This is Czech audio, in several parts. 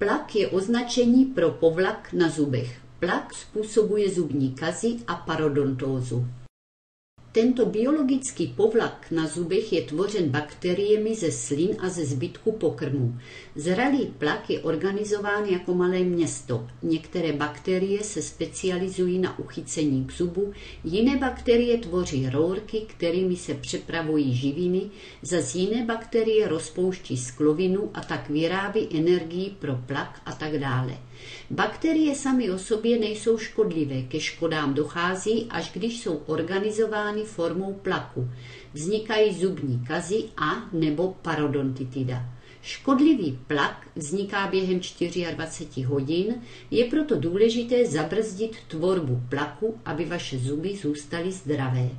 Plak je označení pro povlak na zubech. Plak způsobuje zubní kazy a parodontózu. Tento biologický povlak na zubech je tvořen bakteriemi ze slin a ze zbytku pokrmu. Zralý plak je organizován jako malé město. Některé bakterie se specializují na uchycení k zubu, jiné bakterie tvoří rourky, kterými se přepravují živiny, zas jiné bakterie rozpouští sklovinu a tak vyrábí energii pro plak a tak dále. Bakterie samy o sobě nejsou škodlivé, ke škodám dochází, až když jsou organizovány formou plaku. Vznikají zubní kazy a nebo parodontitida. Škodlivý plak vzniká během 24 hodin, je proto důležité zabrzdit tvorbu plaku, aby vaše zuby zůstaly zdravé.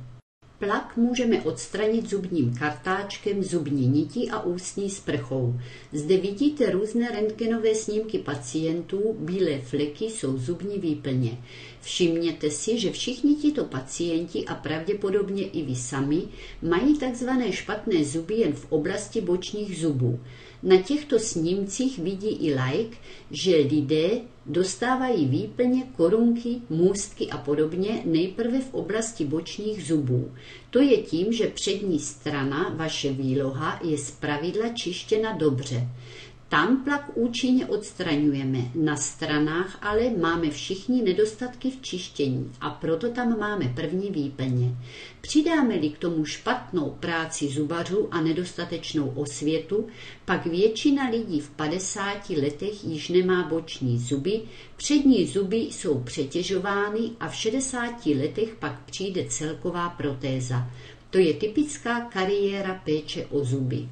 Plak můžeme odstranit zubním kartáčkem, zubní nití a ústní sprchou. Zde vidíte různé rentgenové snímky pacientů, bílé fleky jsou zubní výplně. Všimněte si, že všichni tito pacienti a pravděpodobně i vy sami mají tzv. Špatné zuby jen v oblasti bočních zubů. Na těchto snímcích vidí i laik, že lidé dostávají výplně, korunky, můstky a podobně nejprve v oblasti bočních zubů. To je tím, že přední strana, vaše výloha, je zpravidla čištěna dobře. Tam plak účinně odstraňujeme, na stranách ale máme všichni nedostatky v čištění a proto tam máme první výplně. Přidáme-li k tomu špatnou práci zubařů a nedostatečnou osvětu, pak většina lidí v 50 letech již nemá boční zuby, přední zuby jsou přetěžovány a v 60 letech pak přijde celková protéza. To je typická kariéra péče o zuby.